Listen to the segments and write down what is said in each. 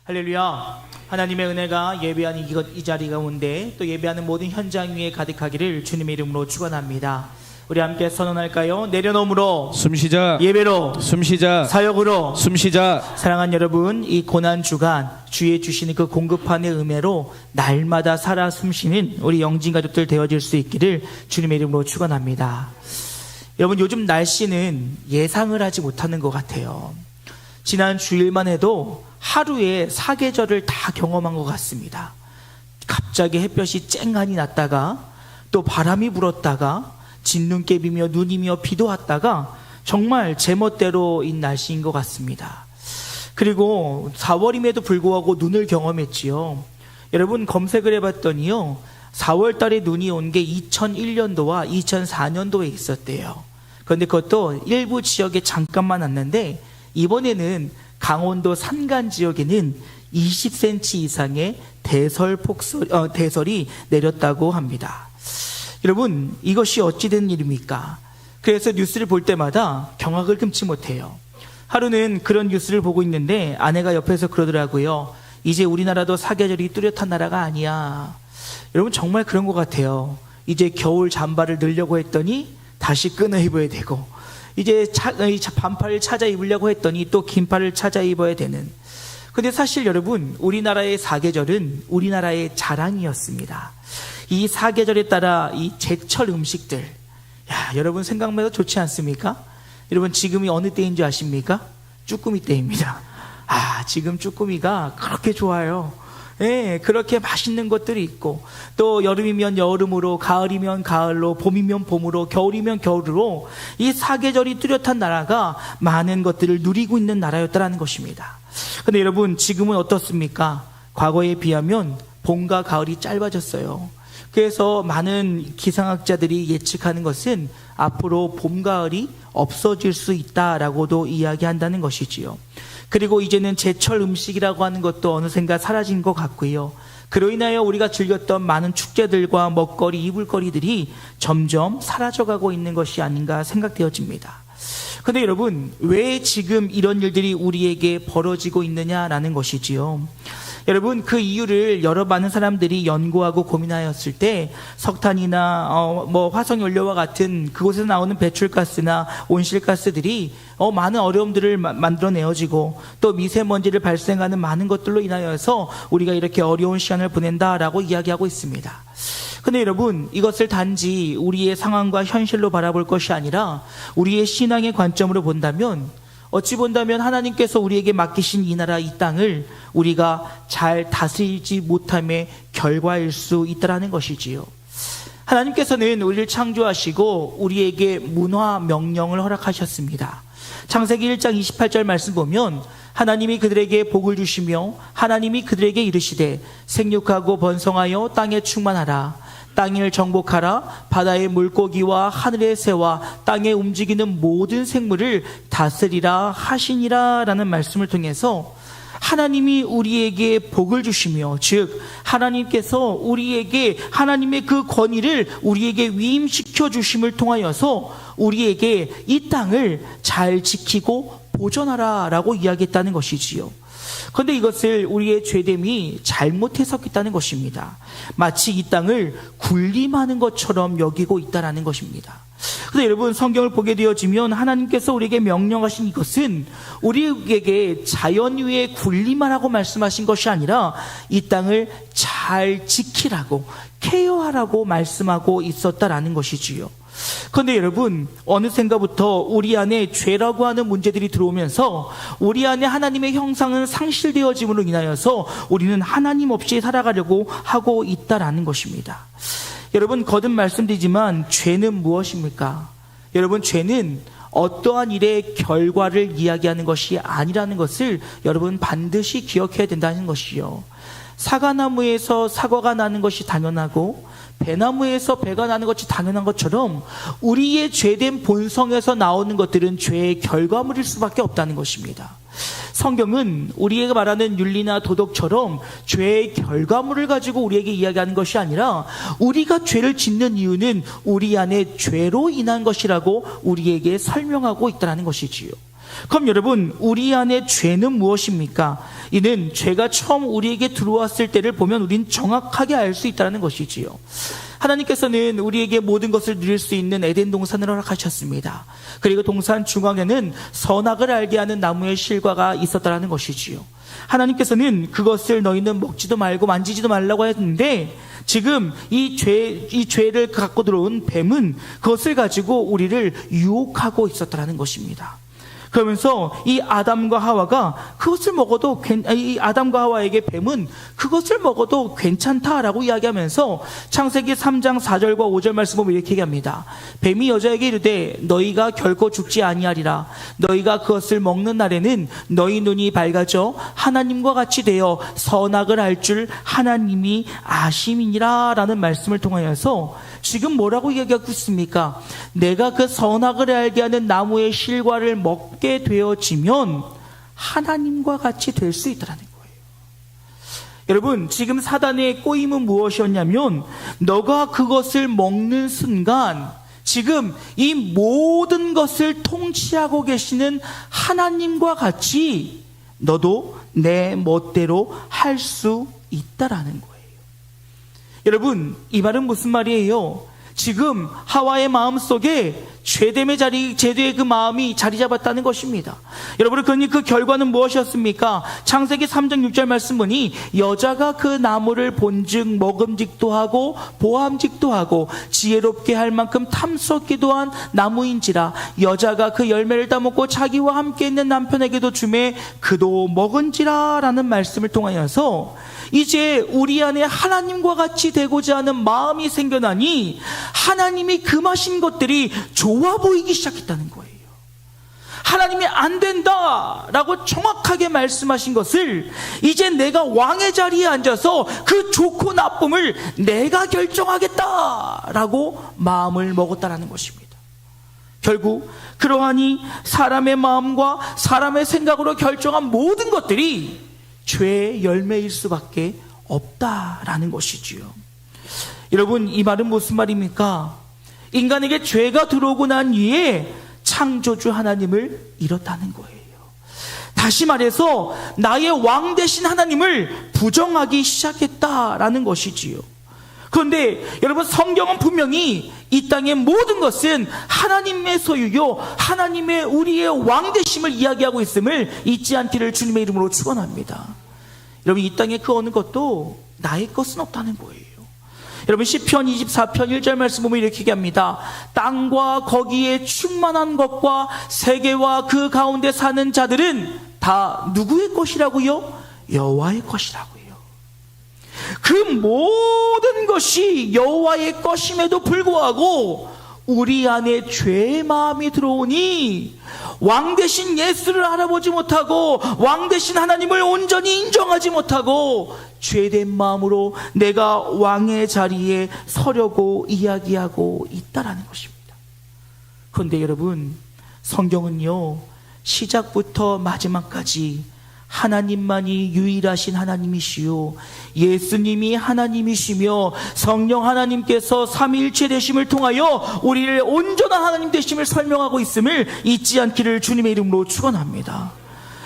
할렐루야. 하나님의 은혜가 예배하는 이 자리 가운데 또 예배하는 모든 현장 위에 가득하기를 주님의 이름으로 축원합니다. 우리 함께 선언할까요? 내려놓음으로 숨쉬자. 예배로 숨쉬자. 사역으로 숨쉬자. 사랑하는 여러분, 이 고난 주간 주의 주시는 그 공급판의 은혜로 날마다 살아 숨쉬는 우리 영진 가족들 되어질 수 있기를 주님의 이름으로 축원합니다. 여러분, 요즘 날씨는 예상을 하지 못하는 것 같아요. 지난 주일만 해도 하루에 사계절을 다 경험한 것 같습니다. 갑자기 햇볕이 쨍하니 났다가 또 바람이 불었다가 진눈깨비며 눈이며 비도 왔다가 정말 제멋대로인 날씨인 것 같습니다. 그리고 4월임에도 불구하고 눈을 경험했지요. 여러분, 검색을 해봤더니요, 4월 달에 눈이 온 게 2001년도와 2004년도에 있었대요. 그런데 그것도 일부 지역에 잠깐만 왔는데 이번에는 강원도 산간 지역에는 20cm 이상의 대설이 내렸다고 합니다. 여러분, 이것이 어찌 된 일입니까? 그래서 뉴스를 볼 때마다 경악을 금치 못해요. 하루는 그런 뉴스를 보고 있는데 아내가 옆에서 그러더라고요. 이제 우리나라도 사계절이 뚜렷한 나라가 아니야. 여러분, 정말 그런 것 같아요. 이제 겨울 잠바를 넣으려고 했더니 다시 끊어 입어야 되고, 이제 반팔을 찾아 입으려고 했더니 또 긴팔을 찾아 입어야 되는. 근데 사실 여러분, 우리나라의 사계절은 우리나라의 자랑이었습니다. 이 사계절에 따라 이 제철 음식들, 여러분 생각만 해도 좋지 않습니까? 여러분, 지금이 어느 때인 줄 아십니까? 쭈꾸미 때입니다. 지금 쭈꾸미가 그렇게 좋아요. 그렇게 맛있는 것들이 있고, 또 여름이면 여름으로, 가을이면 가을로, 봄이면 봄으로, 겨울이면 겨울으로 이 사계절이 뚜렷한 나라가 많은 것들을 누리고 있는 나라였다라는 것입니다. 근데 여러분, 지금은 어떻습니까? 과거에 비하면 봄과 가을이 짧아졌어요. 그래서 많은 기상학자들이 예측하는 것은 앞으로 봄, 가을이 없어질 수 있다라고도 이야기한다는 것이지요. 그리고 이제는 제철 음식이라고 하는 것도 어느샌가 사라진 것 같고요. 그로 인하여 우리가 즐겼던 많은 축제들과 먹거리, 이불거리들이 점점 사라져가고 있는 것이 아닌가 생각되어집니다. 그런데 여러분, 왜 지금 이런 일들이 우리에게 벌어지고 있느냐라는 것이지요. 여러분, 그 이유를 여러 많은 사람들이 연구하고 고민하였을 때 석탄이나 화석연료와 같은 그곳에서 나오는 배출가스나 온실가스들이 많은 어려움들을 만들어내어지고, 또 미세먼지를 발생하는 많은 것들로 인하여서 우리가 이렇게 어려운 시간을 보낸다라고 이야기하고 있습니다. 근데 여러분, 이것을 단지 우리의 상황과 현실로 바라볼 것이 아니라 우리의 신앙의 관점으로 본다면, 어찌 본다면 하나님께서 우리에게 맡기신 이 나라, 이 땅을 우리가 잘 다스리지 못함의 결과일 수 있다는 것이지요. 하나님께서는 우리를 창조하시고 우리에게 문화 명령을 허락하셨습니다. 창세기 1장 28절 말씀 보면, 하나님이 그들에게 복을 주시며 하나님이 그들에게 이르시되 생육하고 번성하여 땅에 충만하라. 땅을 정복하라. 바다의 물고기와 하늘의 새와 땅에 움직이는 모든 생물을 다스리라 하시니라 라는 말씀을 통해서 하나님이 우리에게 복을 주시며, 즉 하나님께서 우리에게 하나님의 그 권위를 우리에게 위임시켜 주심을 통하여서 우리에게 이 땅을 잘 지키고 보존하라 라고 이야기했다는 것이지요. 그런데 이것을 우리의 죄됨이 잘못 해석했다는 것입니다. 마치 이 땅을 군림하는 것처럼 여기고 있다는 것입니다. 그런데 여러분, 성경을 보게 되어지면 하나님께서 우리에게 명령하신 이것은 우리에게 자연 위에 군림하라고 말씀하신 것이 아니라 이 땅을 잘 지키라고, 케어하라고 말씀하고 있었다라는 것이지요. 그런데 여러분, 어느샌가부터 우리 안에 죄라고 하는 문제들이 들어오면서 우리 안에 하나님의 형상은 상실되어짐으로 인하여서 우리는 하나님 없이 살아가려고 하고 있다라는 것입니다. 여러분, 거듭 말씀드리지만 죄는 무엇입니까? 여러분, 죄는 어떠한 일의 결과를 이야기하는 것이 아니라는 것을 여러분 반드시 기억해야 된다는 것이요. 사과나무에서 사과가 나는 것이 당연하고 배나무에서 배가 나는 것이 당연한 것처럼 우리의 죄된 본성에서 나오는 것들은 죄의 결과물일 수밖에 없다는 것입니다. 성경은 우리에게 말하는 윤리나 도덕처럼 죄의 결과물을 가지고 우리에게 이야기하는 것이 아니라 우리가 죄를 짓는 이유는 우리 안에 죄로 인한 것이라고 우리에게 설명하고 있다는 것이지요. 그럼 여러분, 우리 안에 죄는 무엇입니까? 이는 죄가 처음 우리에게 들어왔을 때를 보면 우린 정확하게 알 수 있다는 것이지요. 하나님께서는 우리에게 모든 것을 누릴 수 있는 에덴 동산을 허락하셨습니다. 그리고 동산 중앙에는 선악을 알게 하는 나무의 실과가 있었다는 것이지요. 하나님께서는 그것을 너희는 먹지도 말고 만지지도 말라고 했는데, 지금 이 죄를 갖고 들어온 뱀은 그것을 가지고 우리를 유혹하고 있었다는 것입니다. 그러면서 이 아담과 하와가 그것을 먹어도 이 아담과 하와에게 뱀은 그것을 먹어도 괜찮다라고 이야기하면서 창세기 3장 4절과 5절 말씀 보면 이렇게 얘기합니다. 뱀이 여자에게 이르되 너희가 결코 죽지 아니하리라. 너희가 그것을 먹는 날에는 너희 눈이 밝아져 하나님과 같이 되어 선악을 알 줄 하나님이 아심이니라 라는 말씀을 통하여서 지금 뭐라고 이야기하고 있습니까? 내가 그 선악을 알게 하는 나무의 실과를 먹게 되어지면 하나님과 같이 될 수 있다는 거예요. 여러분, 지금 사단의 꼬임은 무엇이었냐면, 너가 그것을 먹는 순간 지금 이 모든 것을 통치하고 계시는 하나님과 같이 너도 내 멋대로 할 수 있다라는 거예요. 여러분, 이 말은 무슨 말이에요? 지금 하와의 마음속에 죄의 그 마음이 자리 잡았다는 것입니다. 여러분, 그러니 그 결과는 무엇이었습니까? 창세기 3장 6절 말씀 보니 여자가 그 나무를 본즉 먹음직도 하고 보암직도 하고 지혜롭게 할 만큼 탐스럽기도 한 나무인지라 여자가 그 열매를 따먹고 자기와 함께 있는 남편에게도 주매 그도 먹은지라 라는 말씀을 통하여서 이제 우리 안에 하나님과 같이 되고자 하는 마음이 생겨나니 하나님이 금하신 것들이 좋아 보이기 시작했다는 거예요. 하나님이 안 된다라고 정확하게 말씀하신 것을 이제 내가 왕의 자리에 앉아서 그 좋고 나쁨을 내가 결정하겠다라고 마음을 먹었다라는 것입니다. 결국 그러하니 사람의 마음과 사람의 생각으로 결정한 모든 것들이 죄의 열매일 수밖에 없다라는 것이지요. 여러분, 이 말은 무슨 말입니까? 인간에게 죄가 들어오고 난 뒤에 창조주 하나님을 잃었다는 거예요. 다시 말해서 나의 왕 되신 하나님을 부정하기 시작했다라는 것이지요. 그런데 여러분, 성경은 분명히 이 땅의 모든 것은 하나님의 소유요, 하나님의 우리의 왕 되심을 이야기하고 있음을 잊지 않기를 주님의 이름으로 축원합니다. 여러분, 이 땅에 그 어느 것도 나의 것은 없다는 거예요. 여러분, 시편 24편 1절 말씀 보면 이렇게 얘기합니다. 땅과 거기에 충만한 것과 세계와 그 가운데 사는 자들은 다 누구의 것이라고요? 여호와의 것이라고요. 그 모든 것이 여호와의 것임에도 불구하고 우리 안에 죄의 마음이 들어오니 왕 대신 예수를 알아보지 못하고 왕 대신 하나님을 온전히 인정하지 못하고 죄된 마음으로 내가 왕의 자리에 서려고 이야기하고 있다라는 것입니다. 그런데 여러분, 성경은요, 시작부터 마지막까지 하나님만이 유일하신 하나님이시요, 예수님이 하나님이시며 성령 하나님께서 삼위일체 되심을 통하여 우리를 온전한 하나님 되심을 설명하고 있음을 잊지 않기를 주님의 이름으로 축원합니다.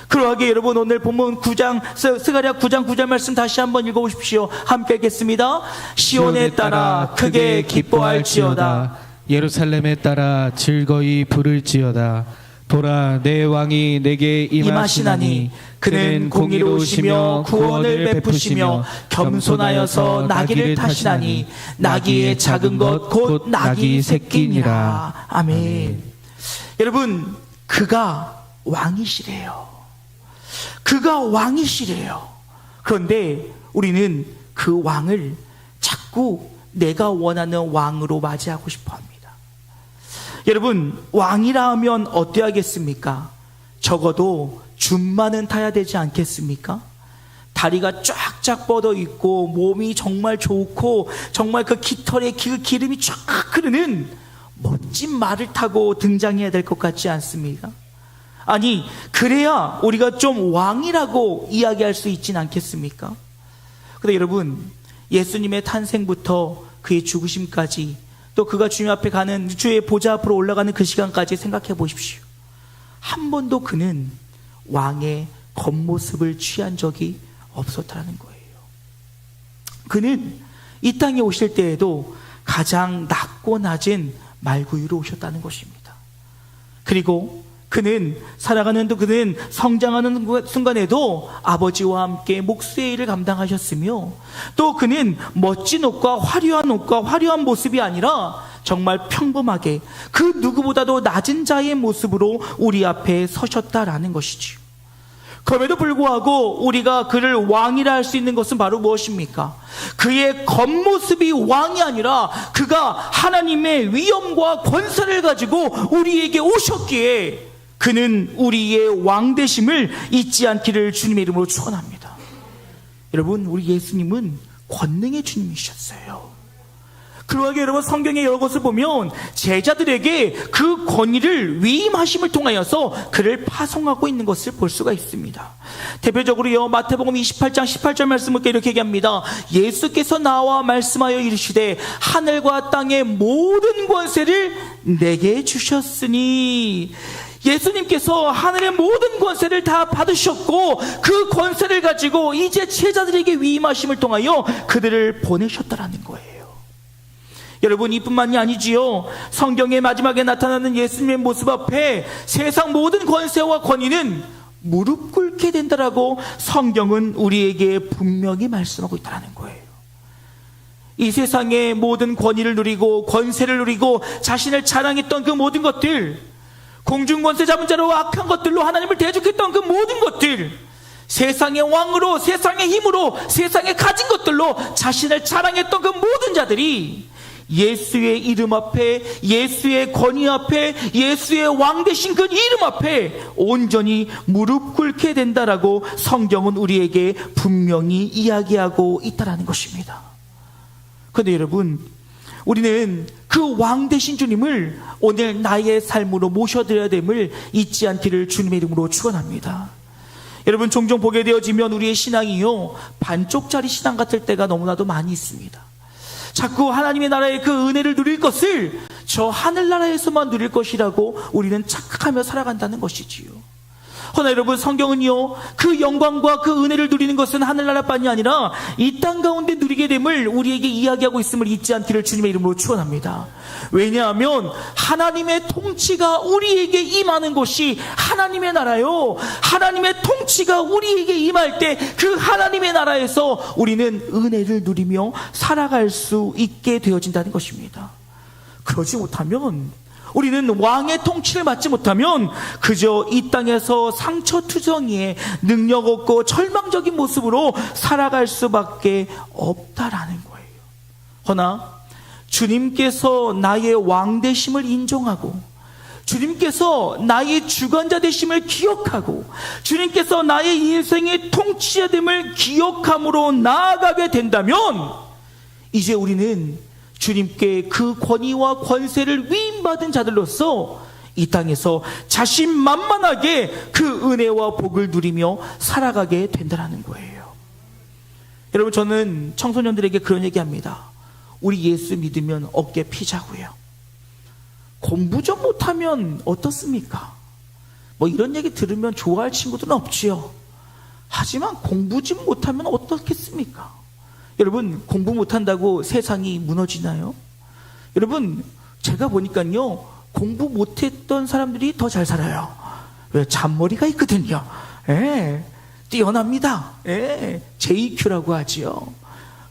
그러하게 여러분, 오늘 본문 9장 스가랴 9장 9절 말씀 다시 한번 읽어보십시오. 함께 읽겠습니다. 시온에 따라 크게 기뻐할지어다. 예루살렘에 따라 즐거이 부를지어다. 보라, 내 왕이 내게 임하시나니 그는 공의로우시며 구원을 베푸시며 겸손하여서 나귀를 타시나니 나귀의 작은 것 곧 나귀 새끼니라. 아멘. 여러분, 그가 왕이시래요. 그가 왕이시래요. 그런데 우리는 그 왕을 자꾸 내가 원하는 왕으로 맞이하고 싶어 합니다. 여러분, 왕이라 하면 어때야겠습니까? 적어도 줌만은 타야 되지 않겠습니까? 다리가 쫙쫙 뻗어 있고 몸이 정말 좋고 정말 그 깃털에 그 기름이 쫙 흐르는 멋진 말을 타고 등장해야 될 것 같지 않습니까? 아니, 그래야 우리가 좀 왕이라고 이야기할 수 있진 않겠습니까? 그런데 여러분, 예수님의 탄생부터 그의 죽으심까지 또 그가 주님 앞에 가는 주의 보좌 앞으로 올라가는 그 시간까지 생각해 보십시오. 한 번도 그는 왕의 겉모습을 취한 적이 없었다는 거예요. 그는 이 땅에 오실 때에도 가장 낮고 낮은 말구유로 오셨다는 것입니다. 그리고 그는 살아가는 그는 성장하는 순간에도 아버지와 함께 목수의 일을 감당하셨으며, 또 그는 멋진 옷과 화려한 모습이 아니라 정말 평범하게 그 누구보다도 낮은 자의 모습으로 우리 앞에 서셨다라는 것이지요. 그럼에도 불구하고 우리가 그를 왕이라 할 수 있는 것은 바로 무엇입니까? 그의 겉모습이 왕이 아니라 그가 하나님의 위엄과 권세를 가지고 우리에게 오셨기에 그는 우리의 왕 되심을 잊지 않기를 주님의 이름으로 축원합니다. 여러분, 우리 예수님은 권능의 주님이셨어요. 그러하게 여러분, 성경의 여러 것을 보면 제자들에게 그 권위를 위임하심을 통하여서 그를 파송하고 있는 것을 볼 수가 있습니다. 대표적으로요, 마태복음 28장 18절 말씀을 이렇게 얘기합니다. 예수께서 나와 말씀하여 이르시되 하늘과 땅의 모든 권세를 내게 주셨으니, 예수님께서 하늘의 모든 권세를 다 받으셨고 그 권세를 가지고 이제 제자들에게 위임하심을 통하여 그들을 보내셨다라는 거예요. 여러분, 이뿐만이 아니지요. 성경의 마지막에 나타나는 예수님의 모습 앞에 세상 모든 권세와 권위는 무릎 꿇게 된다라고 성경은 우리에게 분명히 말씀하고 있다는 거예요. 이 세상의 모든 권위를 누리고 권세를 누리고 자신을 자랑했던 그 모든 것들, 공중권세 잡은 자로 악한 것들로 하나님을 대적했던 그 모든 것들, 세상의 왕으로, 세상의 힘으로, 세상에 가진 것들로 자신을 자랑했던 그 모든 자들이 예수의 이름 앞에, 예수의 권위 앞에, 예수의 왕 되신 그 이름 앞에 온전히 무릎 꿇게 된다라고 성경은 우리에게 분명히 이야기하고 있다라는 것입니다. 그런데 여러분, 우리는 그 왕 되신 주님을 오늘 나의 삶으로 모셔드려야 됨을 잊지 않기를 주님의 이름으로 축원합니다. 여러분, 종종 보게 되어지면 우리의 신앙이요, 반쪽짜리 신앙 같을 때가 너무나도 많이 있습니다. 자꾸 하나님의 나라의 그 은혜를 누릴 것을 저 하늘나라에서만 누릴 것이라고 우리는 착각하며 살아간다는 것이지요. 그러나 여러분, 성경은요, 그 영광과 그 은혜를 누리는 것은 하늘나라뿐이 아니라 이 땅 가운데 누리게 됨을 우리에게 이야기하고 있음을 잊지 않기를 주님의 이름으로 축원합니다. 왜냐하면 하나님의 통치가 우리에게 임하는 곳이 하나님의 나라요, 하나님의 통치가 우리에게 임할 때 그 하나님의 나라에서 우리는 은혜를 누리며 살아갈 수 있게 되어진다는 것입니다. 그러지 못하면, 우리는 왕의 통치를 받지 못하면 그저 이 땅에서 상처투성이에 능력 없고 절망적인 모습으로 살아갈 수밖에 없다라는 거예요. 허나 주님께서 나의 왕 되심을 인정하고, 주님께서 나의 주관자 되심을 기억하고, 주님께서 나의 인생의 통치자 됨을 기억함으로 나아가게 된다면 이제 우리는 주님께 그 권위와 권세를 위임받은 자들로서 이 땅에서 자신만만하게 그 은혜와 복을 누리며 살아가게 된다는 거예요. 여러분, 저는 청소년들에게 그런 얘기합니다. 우리 예수 믿으면 어깨 피자고요. 공부 좀 못하면 어떻습니까? 뭐 이런 얘기 들으면 좋아할 친구들은 없지요. 하지만 공부 좀 못하면 어떻겠습니까? 여러분, 공부 못한다고 세상이 무너지나요? 여러분, 제가 보니까요, 공부 못했던 사람들이 더 잘 살아요. 왜? 잔머리가 있거든요. 예, 뛰어납니다. 예, JQ라고 하지요.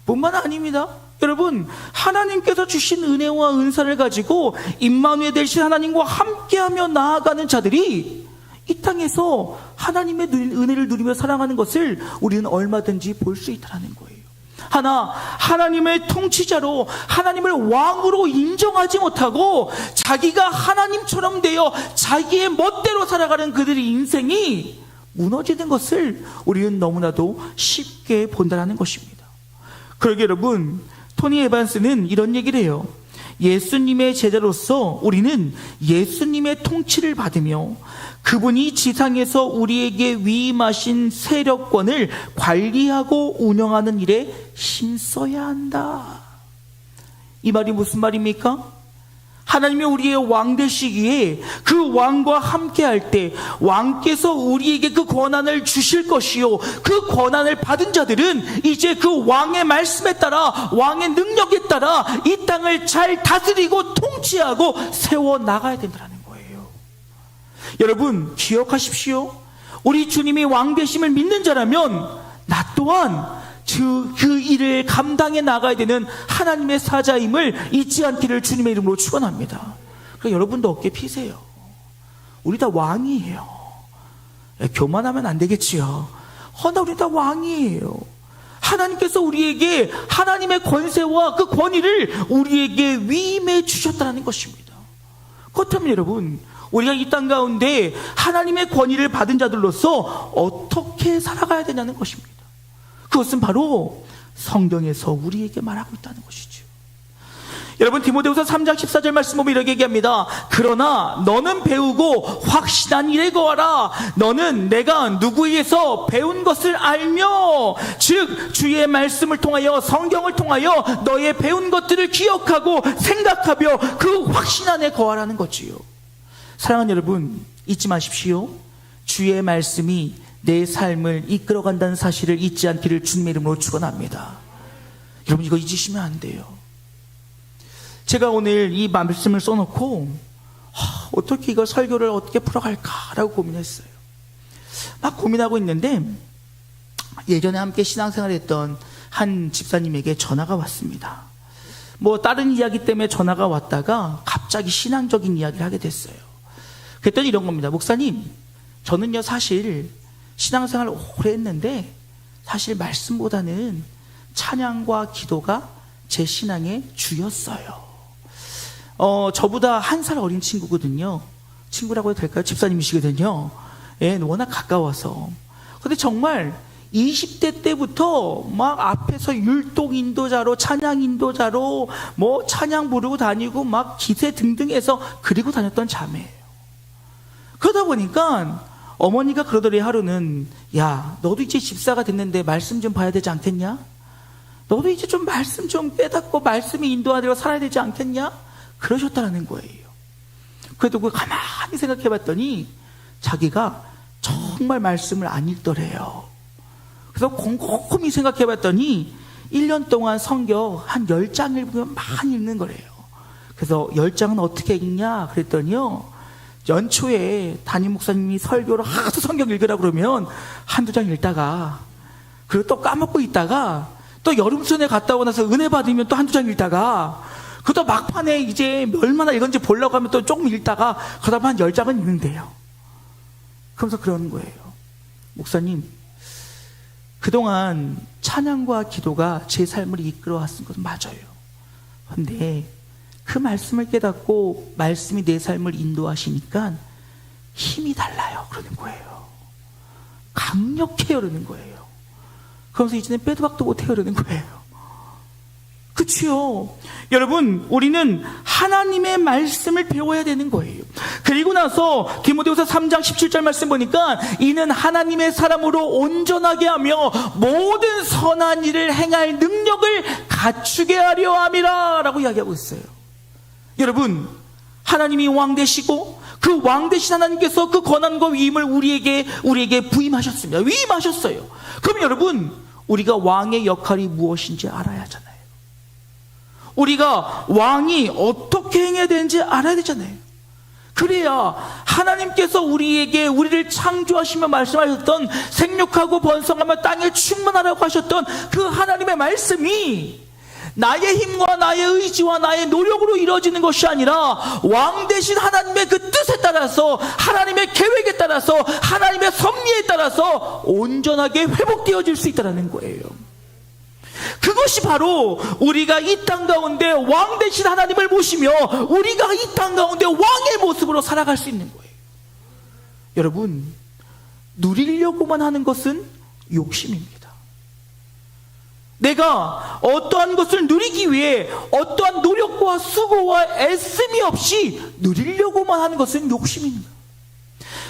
뿐만 아닙니다. 여러분, 하나님께서 주신 은혜와 은사를 가지고 임마누엘 되신 하나님과 함께하며 나아가는 자들이 이 땅에서 하나님의 은혜를 누리며 살아가는 것을 우리는 얼마든지 볼 수 있다는 거예요. 하나님의 통치자로, 하나님을 왕으로 인정하지 못하고 자기가 하나님처럼 되어 자기의 멋대로 살아가는 그들의 인생이 무너지는 것을 우리는 너무나도 쉽게 본다는 것입니다. 그러게 여러분, 토니 에반스는 이런 얘기를 해요. 예수님의 제자로서 우리는 예수님의 통치를 받으며 그분이 지상에서 우리에게 위임하신 세력권을 관리하고 운영하는 일에 힘써야 한다. 이 말이 무슨 말입니까? 하나님이 우리의 왕 되시기에 그 왕과 함께 할 때 왕께서 우리에게 그 권한을 주실 것이요, 그 권한을 받은 자들은 이제 그 왕의 말씀에 따라, 왕의 능력에 따라 이 땅을 잘 다스리고 통치하고 세워 나가야 된다는 거예요. 여러분 기억하십시오. 우리 주님이 왕 되심을 믿는 자라면 나 또한 그 일을 감당해 나가야 되는 하나님의 사자임을 잊지 않기를 주님의 이름으로 축원합니다. 그러니까 여러분도 어깨 피세요. 우리 다 왕이에요. 교만하면 안 되겠지요. 나 우리 다 왕이에요. 하나님께서 우리에게 하나님의 권세와 그 권위를 우리에게 위임해 주셨다는 것입니다. 그렇다면 여러분, 우리가 이 땅 가운데 하나님의 권위를 받은 자들로서 어떻게 살아가야 되냐는 것입니다. 그것은 바로 성경에서 우리에게 말하고 있다는 것이죠. 여러분 디모데후서 3장 14절 말씀 보면 이렇게 얘기합니다. 그러나 너는 배우고 확신한 일에 거하라. 너는 내가 누구에게서 배운 것을 알며, 즉 주의 말씀을 통하여, 성경을 통하여 너의 배운 것들을 기억하고 생각하며 그 확신 안에 거하라는 거지요. 사랑하는 여러분, 잊지 마십시오. 주의 말씀이 내 삶을 이끌어간다는 사실을 잊지 않기를 주님의 이름으로 축원합니다. 여러분 이거 잊으시면 안 돼요. 제가 오늘 이 말씀을 써놓고 어떻게 이걸 설교를 어떻게 풀어갈까라고 고민했어요. 막 고민하고 있는데 예전에 함께 신앙생활을 했던 한 집사님에게 전화가 왔습니다. 뭐 다른 이야기 때문에 전화가 왔다가 갑자기 신앙적인 이야기를 하게 됐어요. 그랬더니 이런 겁니다. 목사님, 저는요 사실 신앙생활을 오래 했는데 사실 말씀보다는 찬양과 기도가 제 신앙의 주였어요. 저보다 1살 어린 친구거든요. 친구라고 해도 될까요? 집사님이시거든요. 예, 워낙 가까워서. 근데 정말 20대 때부터 막 앞에서 율동 인도자로, 찬양 인도자로 뭐 찬양 부르고 다니고 막 기세 등등해서 그리고 다녔던 자매예요. 그러다 보니까 어머니가 그러더니 하루는, 야, 너도 이제 집사가 됐는데 말씀 좀 봐야 되지 않겠냐? 너도 이제 좀 말씀 좀 깨닫고 말씀이 인도하대로 살아야 되지 않겠냐? 그러셨다는 거예요. 그래도 그 가만히 생각해 봤더니 자기가 정말 말씀을 안 읽더래요. 그래서 곰곰이 생각해 봤더니 1년 동안 성경 한 10장 읽으면 많이 읽는 거래요. 그래서 10장은 어떻게 읽냐? 그랬더니요, 연초에 담임 목사님이 설교를 하도 성경 읽으라 그러면 한두 장 읽다가, 그리고 또 까먹고 있다가, 또 여름순에 갔다 오고 나서 은혜 받으면 또 한두 장 읽다가, 그또 막판에 이제 얼마나 읽었는지 보려고 하면 또 조금 읽다가, 그러다 보면 한 10장은 읽는데요. 그러면서 그러는 거예요. 목사님, 그동안 찬양과 기도가 제 삶을 이끌어왔은 것은 맞아요. 그런데 그 말씀을 깨닫고 말씀이 내 삶을 인도하시니까 힘이 달라요. 그러는 거예요. 강력해요. 그러는 거예요. 그러면서 이제는 빼도 박도 못해요. 그러는 거예요. 그치요? 여러분, 우리는 하나님의 말씀을 배워야 되는 거예요. 그리고 나서 디모데후서 3장 17절 말씀 보니까 이는 하나님의 사람으로 온전하게 하며 모든 선한 일을 행할 능력을 갖추게 하려 함이라 라고 이야기하고 있어요. 여러분, 하나님이 왕 되시고 그 왕 되신 하나님께서 그 권한과 위임을 우리에게 부임하셨습니다. 위임하셨어요. 그럼 여러분, 우리가 왕의 역할이 무엇인지 알아야 하잖아요. 우리가 왕이 어떻게 행해야 되는지 알아야 되잖아요. 그래야 하나님께서 우리를 창조하시며 말씀하셨던 생육하고 번성하며 땅에 충만하라고 하셨던 그 하나님의 말씀이 나의 힘과 나의 의지와 나의 노력으로 이루어지는 것이 아니라 왕 대신 하나님의 그 뜻에 따라서, 하나님의 계획에 따라서, 하나님의 섭리에 따라서 온전하게 회복되어질 수 있다는 거예요. 그것이 바로 우리가 이 땅 가운데 왕 대신 하나님을 모시며 우리가 이 땅 가운데 왕의 모습으로 살아갈 수 있는 거예요. 여러분, 누리려고만 하는 것은 욕심입니다. 내가 어떠한 것을 누리기 위해 어떠한 노력과 수고와 애씀이 없이 누리려고만 하는 것은 욕심입니다.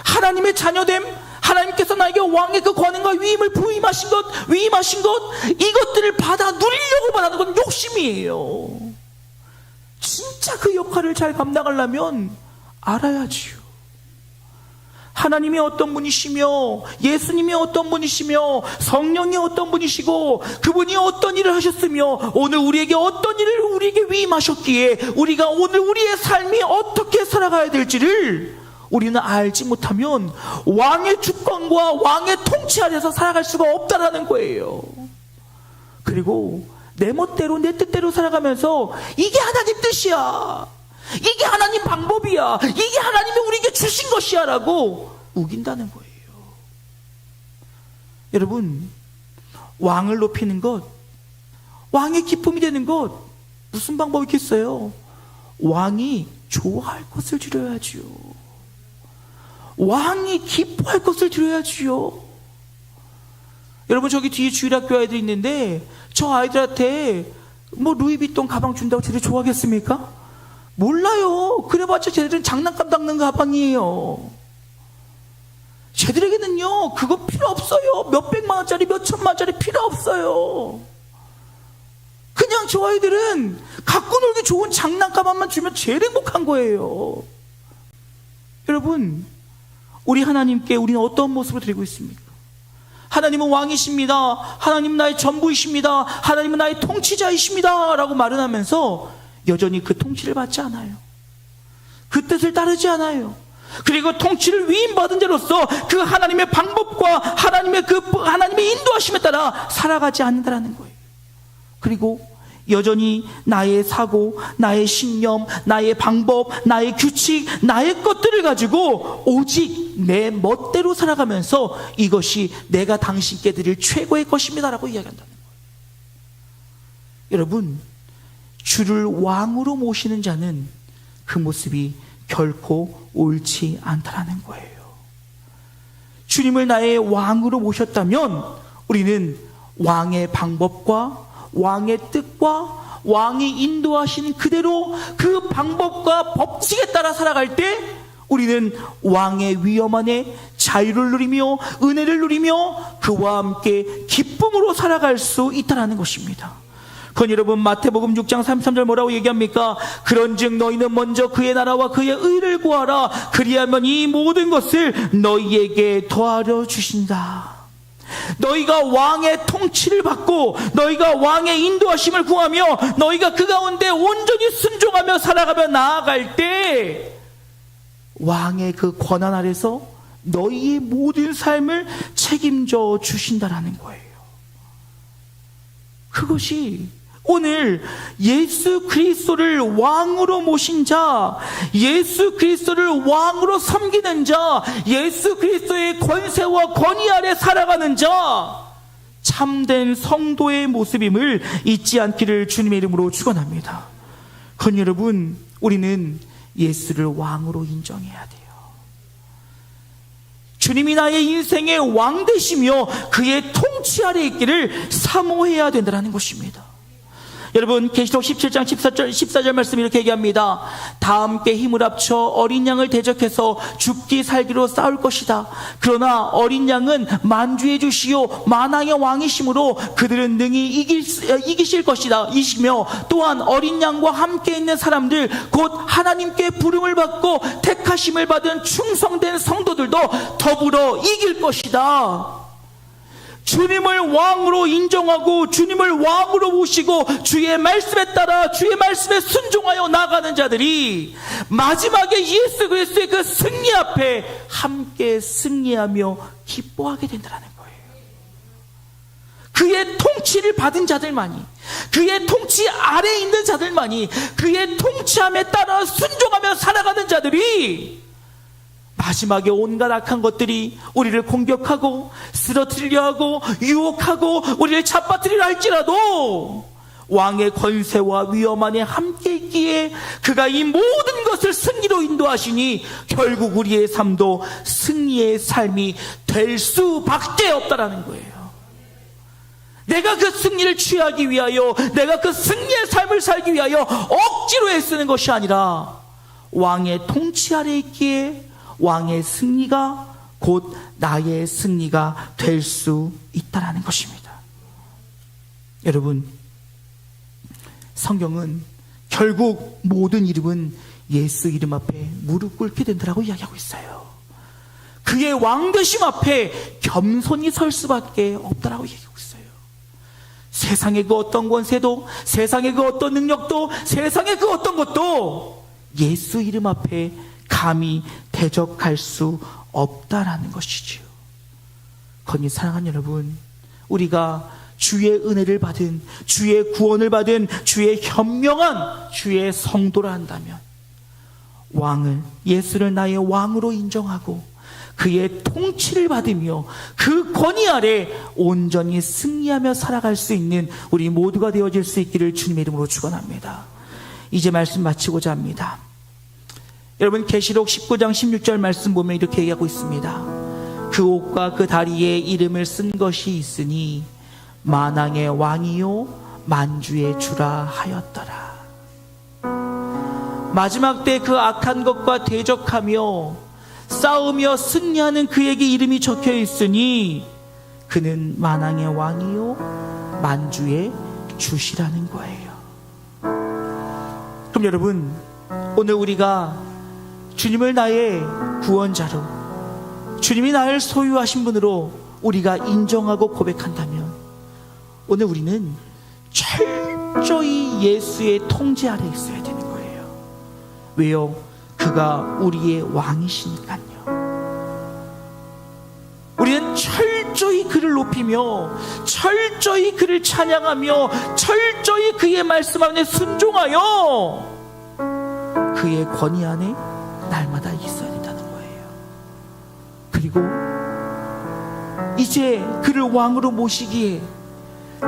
하나님의 자녀됨, 하나님께서 나에게 왕의 그 권한과 위임을 위임하신 것, 이것들을 받아 누리려고만 하는 건 욕심이에요. 진짜 그 역할을 잘 감당하려면 알아야지요. 하나님이 어떤 분이시며, 예수님이 어떤 분이시며, 성령이 어떤 분이시고, 그분이 어떤 일을 하셨으며, 오늘 우리에게 어떤 일을 우리에게 위임하셨기에 우리가 오늘 우리의 삶이 어떻게 살아가야 될지를 우리는 알지 못하면 왕의 주권과 왕의 통치 아래서 살아갈 수가 없다라는 거예요. 그리고 내 멋대로 내 뜻대로 살아가면서 이게 하나님 뜻이야, 이게 하나님 방법이야, 이게 하나님이 우리에게 주신 것이야 라고 우긴다는 거예요. 여러분, 왕을 높이는 것, 왕의 기쁨이 되는 것, 무슨 방법이 있겠어요? 왕이 좋아할 것을 드려야지요. 왕이 기뻐할 것을 드려야지요. 여러분, 저기 뒤에 주일학교 아이들 있는데 저 아이들한테 뭐 루이비통 가방 준다고 쟤들 좋아하겠습니까? 몰라요. 그래봤자 쟤들은 장난감 닦는 가방이에요. 쟤들에게는요 그거 필요 없어요. 몇백만 원짜리 몇천만 원짜리 필요 없어요. 그냥 저 아이들은 갖고 놀기 좋은 장난가방만 주면 제일 행복한 거예요. 여러분, 우리 하나님께 우리는 어떤 모습을 드리고 있습니까? 하나님은 왕이십니다, 하나님은 나의 전부이십니다, 하나님은 나의 통치자이십니다 라고 말은 하면서 여전히 그 통치를 받지 않아요. 그 뜻을 따르지 않아요. 그리고 통치를 위임받은 자로서 그 하나님의 방법과 하나님의 인도하심에 따라 살아가지 않는다는 거예요. 그리고 여전히 나의 사고, 나의 신념, 나의 방법, 나의 규칙, 나의 것들을 가지고 오직 내 멋대로 살아가면서 이것이 내가 당신께 드릴 최고의 것입니다 라고 이야기한다는 거예요. 여러분, 주를 왕으로 모시는 자는 그 모습이 결코 옳지 않다라는 거예요. 주님을 나의 왕으로 모셨다면 우리는 왕의 방법과 왕의 뜻과 왕이 인도하시는 그대로 그 방법과 법칙에 따라 살아갈 때 우리는 왕의 위엄 안에 자유를 누리며 은혜를 누리며 그와 함께 기쁨으로 살아갈 수 있다는 것입니다. 그건 여러분, 마태복음 6장 33절 뭐라고 얘기합니까? 그런즉 너희는 먼저 그의 나라와 그의 의를 구하라. 그리하면 이 모든 것을 너희에게 더하려 주신다. 너희가 왕의 통치를 받고 너희가 왕의 인도하심을 구하며 너희가 그 가운데 온전히 순종하며 살아가며 나아갈 때 왕의 그 권한 아래서 너희의 모든 삶을 책임져 주신다라는 거예요. 그것이 오늘 예수 그리스도를 왕으로 모신 자, 예수 그리스도를 왕으로 섬기는 자, 예수 그리스도의 권세와 권위 아래 살아가는 자, 참된 성도의 모습임을 잊지 않기를 주님의 이름으로 축원합니다. 그건 여러분, 우리는 예수를 왕으로 인정해야 돼요. 주님이 나의 인생의 왕 되시며 그의 통치 아래 있기를 사모해야 된다는 것입니다. 여러분, 계시록 17장 14절 말씀 이렇게 얘기합니다. 다 함께 힘을 합쳐 어린 양을 대적해서 죽기 살기로 싸울 것이다. 그러나 어린 양은 만주의 주시요 만왕의 왕이시므로 그들은 능히 이기실 것이다 이시며, 또한 어린 양과 함께 있는 사람들 곧 하나님께 부름을 받고 택하심을 받은 충성된 성도들도 더불어 이길 것이다. 주님을 왕으로 인정하고 주님을 왕으로 모시고 주의 말씀에 따라 주의 말씀에 순종하여 나가는 자들이 마지막에 예수 그리스도의 그 승리 앞에 함께 승리하며 기뻐하게 된다는 거예요. 그의 통치를 받은 자들만이, 그의 통치 아래에 있는 자들만이, 그의 통치함에 따라 순종하며 살아가는 자들이 마지막에 온갖 악한 것들이 우리를 공격하고 쓰러뜨리려 하고 유혹하고 우리를 잡아뜨리려 할지라도 왕의 권세와 위엄 안에 함께 있기에 그가 이 모든 것을 승리로 인도하시니 결국 우리의 삶도 승리의 삶이 될 수밖에 없다라는 거예요. 내가 그 승리를 취하기 위하여, 내가 그 승리의 삶을 살기 위하여 억지로 애쓰는 것이 아니라 왕의 통치 아래 있기에 왕의 승리가 곧 나의 승리가 될 수 있다라는 것입니다. 여러분, 성경은 결국 모든 이름은 예수 이름 앞에 무릎 꿇게 된다라고 이야기하고 있어요. 그의 왕되심 앞에 겸손히 설 수밖에 없다라고 얘기하고 있어요. 세상의 그 어떤 권세도, 세상의 그 어떤 능력도, 세상의 그 어떤 것도 예수 이름 앞에 감히 대적할 수 없다라는 것이지요. 거니 사랑하는 여러분, 우리가 주의 은혜를 받은, 주의 구원을 받은, 주의 현명한 주의 성도라 한다면 왕을, 예수를 나의 왕으로 인정하고 그의 통치를 받으며 그 권위 아래 온전히 승리하며 살아갈 수 있는 우리 모두가 되어질 수 있기를 주님의 이름으로 축원합니다. 이제 말씀 마치고자 합니다. 여러분, 계시록 19장 16절 말씀 보면 이렇게 얘기하고 있습니다. 그 옷과 그 다리에 이름을 쓴 것이 있으니 만왕의 왕이요 만주의 주라 하였더라. 마지막 때 그 악한 것과 대적하며 싸우며 승리하는 그에게 이름이 적혀 있으니 그는 만왕의 왕이요 만주의 주시라는 거예요. 그럼 여러분, 오늘 우리가 주님을 나의 구원자로, 주님이 나를 소유하신 분으로 우리가 인정하고 고백한다면 오늘 우리는 철저히 예수의 통제 아래 있어야 되는 거예요. 왜요? 그가 우리의 왕이시니까요. 우리는 철저히 그를 높이며 철저히 그를 찬양하며 철저히 그의 말씀 안에 순종하여 그의 권위 안에 날마다 있어야 된다는 거예요. 그리고 이제 그를 왕으로 모시기에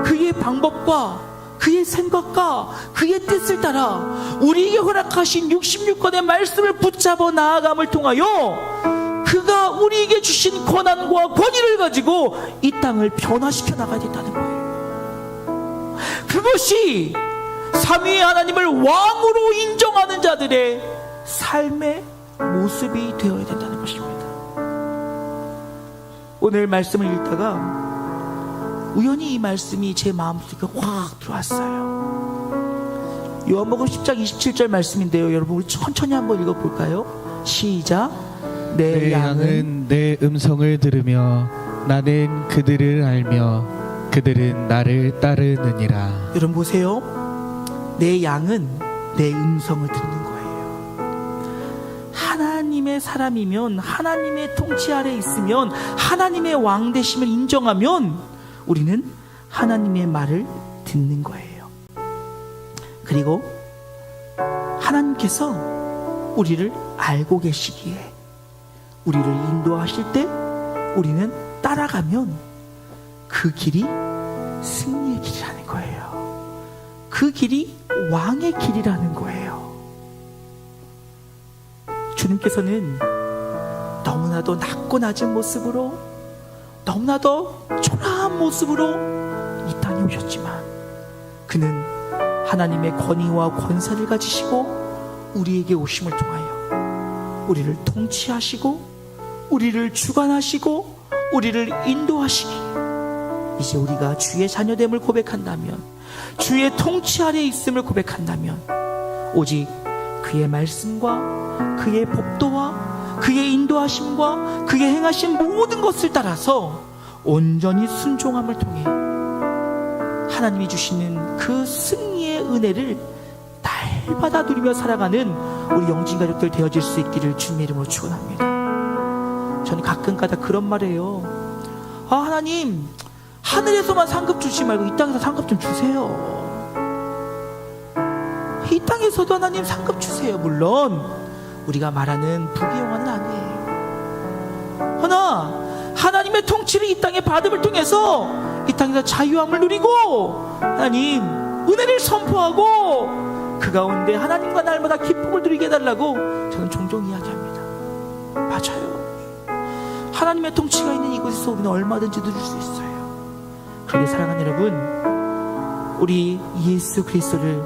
그의 방법과 그의 생각과 그의 뜻을 따라 우리에게 허락하신 66권의 말씀을 붙잡아 나아감을 통하여 그가 우리에게 주신 권한과 권위를 가지고 이 땅을 변화시켜 나가야 된다는 거예요. 그것이 삼위의 하나님을 왕으로 인정하는 자들의 삶의 모습이 되어야 된다는 것입니다. 오늘 말씀을 읽다가 우연히 이 말씀이 제 마음속에 확 들어왔어요. 요한복음 10장 27절 말씀인데요, 여러분 우리 천천히 한번 읽어볼까요? 시작. 내 양은 내 음성을 들으며 나는 그들을 알며 그들은 나를 따르느니라. 여러분 보세요. 내 양은 내 음성을 듣는 거예요. 하나님의 사람이면, 하나님의 통치 아래 있으면, 하나님의 왕 되심을 인정하면 우리는 하나님의 말을 듣는 거예요. 그리고 하나님께서 우리를 알고 계시기에 우리를 인도하실 때 우리는 따라가면 그 길이 승리의 길이라는 거예요. 그 길이 왕의 길이라는 거예요. 주님께서는 너무나도 낮고 낮은 모습으로, 너무나도 초라한 모습으로 이 땅에 오셨지만 그는 하나님의 권위와 권세를 가지시고 우리에게 오심을 통하여 우리를 통치하시고 우리를 주관하시고 우리를 인도하시기, 이제 우리가 주의 자녀됨을 고백한다면, 주의 통치 아래에 있음을 고백한다면 오직 그의 말씀과 그의 법도와 그의 인도하심과 그의 행하신 모든 것을 따라서 온전히 순종함을 통해 하나님이 주시는 그 승리의 은혜를 날마다 누리며 살아가는 우리 영진 가족들 되어질 수 있기를 주님의 이름으로 축원합니다. 저는 가끔가다 그런 말이에요. 하나님, 하늘에서만 상급 주지 말고 이 땅에서 상급 좀 주세요. 이 땅에서도 하나님 상급 주세요. 물론 우리가 말하는 부귀영화는 아니에요. 그러나 하나님의 통치를 이 땅에 받음을 통해서 이 땅에서 자유함을 누리고 하나님 은혜를 선포하고 그 가운데 하나님과 날마다 기쁨을 누리게 해달라고 저는 종종 이야기합니다. 맞아요. 하나님의 통치가 있는 이곳에서 우리는 얼마든지 누릴 수 있어요. 그러게 사랑하는 여러분, 우리 예수 그리스도를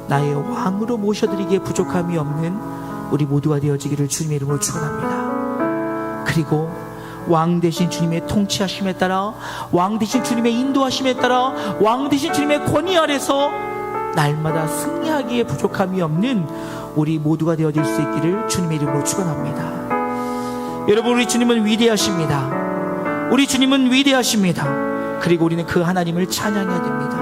나의 왕으로 모셔드리기에 부족함이 없는 우리 모두가 되어지기를 주님의 이름으로 축원합니다. 그리고 왕 대신 주님의 통치하심에 따라, 왕 대신 주님의 인도하심에 따라, 왕 대신 주님의 권위 아래서 날마다 승리하기에 부족함이 없는 우리 모두가 되어질 수 있기를 주님의 이름으로 축원합니다. 여러분, 우리 주님은 위대하십니다. 우리 주님은 위대하십니다. 그리고 우리는 그 하나님을 찬양해야 됩니다.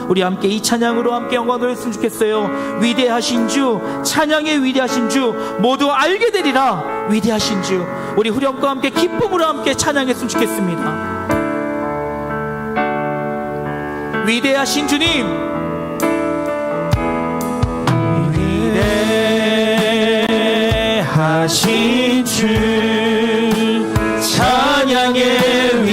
우리 함께 이 찬양으로 함께 영광을 했으면 좋겠어요. 위대하신 주, 찬양의 위대하신 주 모두 알게 되리라. 위대하신 주, 우리 후렴과 함께 기쁨으로 함께 찬양했으면 좋겠습니다. 위대하신 주님, 위대하신 주, 찬양의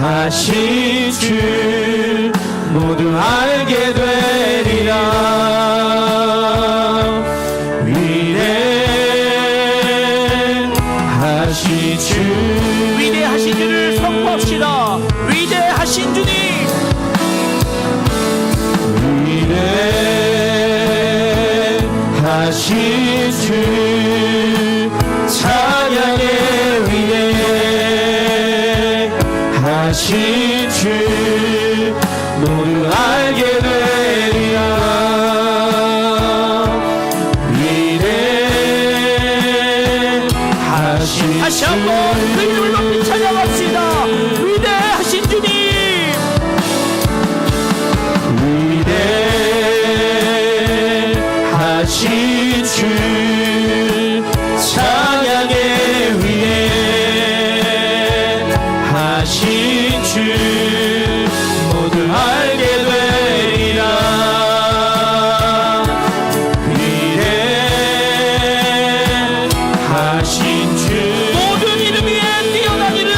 위대하신 주 모두 알게 되리라. 위대하신 주, 위대하신 주를 선포합시다. 위대하신 주님, 위대하신 주, 찬양의 위대하신 주 모두 알게 되리라. 위대하신 다시 한번 그 이름을 높이 찬양합시다. 위대하신 주님, 위대하신 주, 찬양의 위대하신 주 모두 알게 되리라. 위대하신 주, 모든 이름 위에 뛰어난 이름,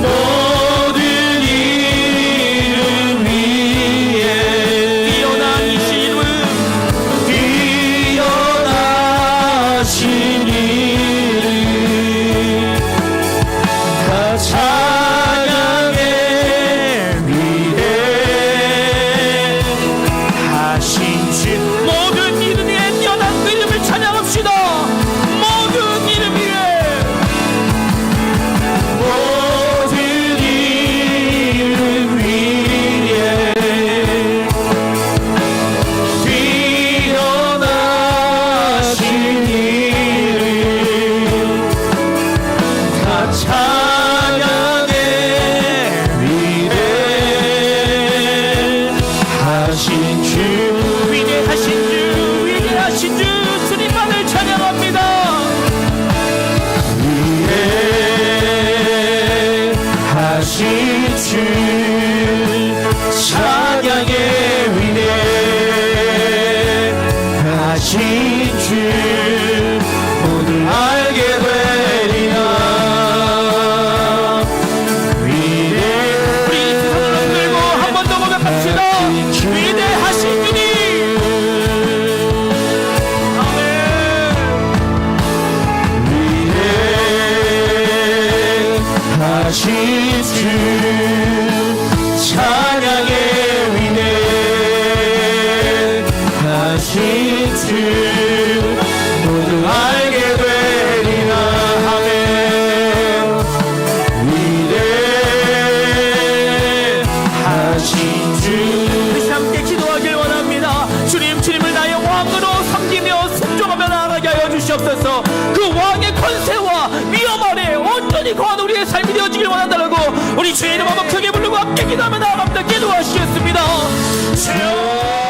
모든 이름 위에 뛰어난 이신 이름, 뛰어나신 이름 다 찬양의 위대하신 주. 모든 이름 위에 뛰어난 그 이름을 찬양합시다. 모든 이름 위에, 모든 이름 위에 뛰어나신 이름 다 찬양의 위대하신 주. 위대하신 주, 위대하신 주, 주님만을 찬양합니다. 위대하신 주, 찬양의 위대하신 주 모두 알게 되리라. 우리 두 손을 들고 한 번 더 고백합시다. 위대하신 주님, 아멘. 위대하신 주, 찬양의 위대하신 주 모두 알게 되리라. 아멘. 위대하신 주, 다시 함께 기도하길 원합니다. 주님, 주님을 나의 왕으로 섬기며 순종하며 나아가게 하여 주시옵소서. 그 왕의 권세와 위엄 아래 온전히 거한 우리의 삶이 되어지길 원한다라고 우리 주의 이름 한번 크게 부르고 함께 기도하며 나아갑니다. 기도하시겠습니다. 주여.